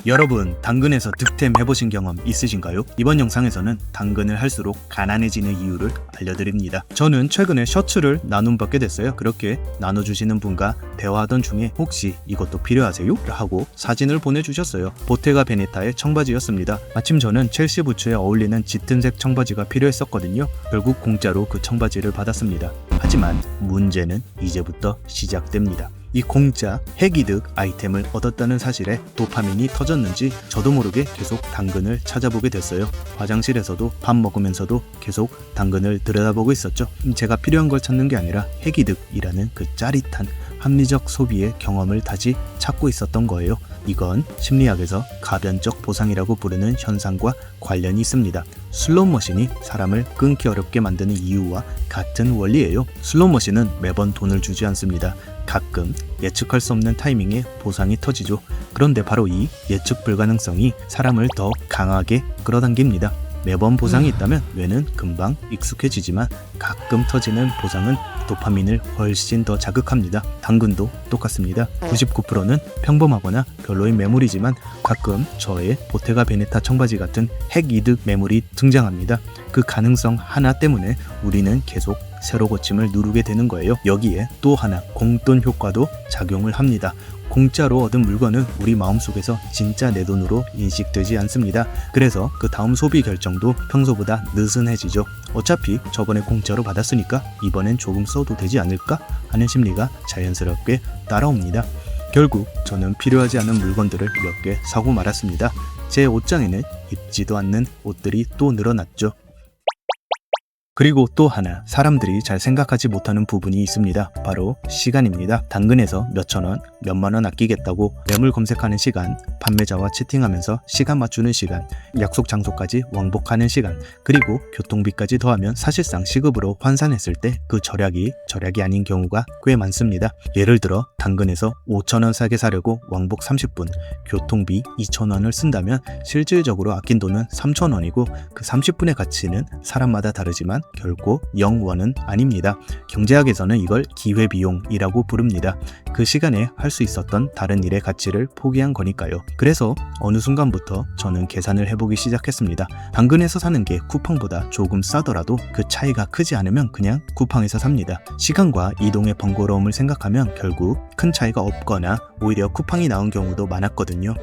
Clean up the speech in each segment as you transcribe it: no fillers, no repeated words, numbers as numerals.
여러분, 당근에서 득템 해보신 경험 있으신가요? 이번 영상에서는 당근을 할수록 가난해지는 이유를 알려드립니다. 저는 최근에 셔츠를 나눔받게 됐어요. 그렇게 나눠주시는 분과 대화하던 중에 혹시 이것도 필요하세요? 하고 사진을 보내주셨어요. 보테가 베네타의 청바지였습니다. 마침 저는 첼시 부츠에 어울리는 짙은색 청바지가 필요했었거든요. 결국 공짜로 그 청바지를 받았습니다. 하지만 문제는 이제부터 시작됩니다. 이 공짜 핵이득 아이템을 얻었다는 사실에 도파민이 터졌는지 저도 모르게 계속 당근을 찾아보게 됐어요. 화장실에서도 밥 먹으면서도 계속 당근을 들여다보고 있었죠. 제가 필요한 걸 찾는 게 아니라 핵이득이라는 그 짜릿한 합리적 소비의 경험을 다시 찾고 있었던 거예요. 이건 심리학에서 가변적 보상이라고 부르는 현상과 관련이 있습니다. 슬롯머신이 사람을 끊기 어렵게 만드는 이유와 같은 원리예요. 슬롯머신은 매번 돈을 주지 않습니다. 가끔 예측할 수 없는 타이밍에 보상이 터지죠. 그런데 바로 이 예측 불가능성이 사람을 더 강하게 끌어당깁니다. 매번 보상이 있다면 뇌는 금방 익숙해지지만 가끔 터지는 보상은 도파민을 훨씬 더 자극합니다. 당근도 똑같습니다. 99%는 평범하거나 별로인 매물이지만 가끔 저의 보테가 베네타 청바지 같은 핵이득 매물이 등장합니다. 그 가능성 하나 때문에 우리는 계속 새로 고침을 누르게 되는 거예요. 여기에 또 하나 공돈 효과도 작용을 합니다. 공짜로 얻은 물건은 우리 마음속에서 진짜 내 돈으로 인식되지 않습니다. 그래서 그 다음 소비 결정도 평소보다 느슨해지죠. 어차피 저번에 공짜로 받았으니까 이번엔 조금 써도 되지 않을까 하는 심리가 자연스럽게 따라옵니다. 결국 저는 필요하지 않은 물건들을 몇 개 사고 말았습니다. 제 옷장에는 입지도 않는 옷들이 또 늘어났죠. 그리고 또 하나 사람들이 잘 생각하지 못하는 부분이 있습니다. 바로 시간입니다. 당근에서 몇천원, 몇만원 아끼겠다고 매물 검색하는 시간, 판매자와 채팅하면서 시간 맞추는 시간, 약속 장소까지 왕복하는 시간, 그리고 교통비까지 더하면 사실상 시급으로 환산했을 때 그 절약이 아닌 경우가 꽤 많습니다. 예를 들어 당근에서 5천원 싸게 사려고 왕복 30분, 교통비 2천원을 쓴다면 실질적으로 아낀 돈은 3천원이고 그 30분의 가치는 사람마다 다르지만 결코 0원은 아닙니다. 경제학에서는 이걸 기회비용이라고 부릅니다. 그 시간에 할 수 있었던 다른 일의 가치를 포기한 거니까요. 그래서 어느 순간부터 저는 계산을 해보기 시작했습니다. 당근에서 사는 게 쿠팡보다 조금 싸더라도 그 차이가 크지 않으면 그냥 쿠팡에서 삽니다. 시간과 이동의 번거로움을 생각하면 결국 큰 차이가 없거나 오히려 쿠팡이 나은 경우도 많았거든요.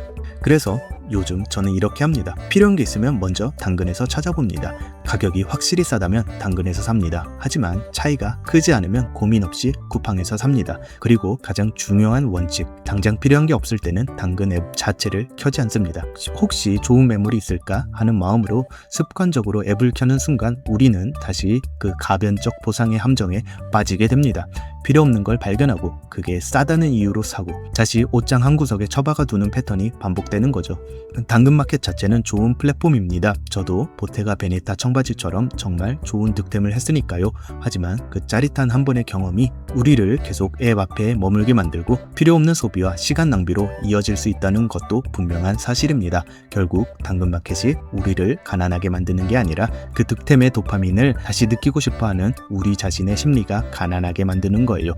그래서 요즘 저는 이렇게 합니다. 필요한 게 있으면 먼저 당근에서 찾아봅니다. 가격이 확실히 싸다면 당근에서 삽니다. 하지만 차이가 크지 않으면 고민 없이 쿠팡에서 삽니다. 그리고 가장 중요한 원칙, 당장 필요한 게 없을 때는 당근 앱 자체를 켜지 않습니다. 혹시 좋은 매물이 있을까 하는 마음으로 습관적으로 앱을 켜는 순간 우리는 다시 그 가변적 보상의 함정에 빠지게 됩니다. 필요 없는 걸 발견하고 그게 싸다는 이유로 사고 다시 옷장 한 구석에 처박아 두는 패턴이 반복되는 거죠. 당근마켓 자체는 좋은 플랫폼입니다. 저도 보테가 베네타 청바지처럼 정말 좋은 득템을 했으니까요. 하지만 그 짜릿한 한 번의 경험이 우리를 계속 앱 앞에 머물게 만들고 필요 없는 소비와 시간 낭비로 이어질 수 있다는 것도 분명한 사실입니다. 결국 당근마켓이 우리를 가난하게 만드는 게 아니라 그 득템의 도파민을 다시 느끼고 싶어하는 우리 자신의 심리가 가난하게 만드는 거예요.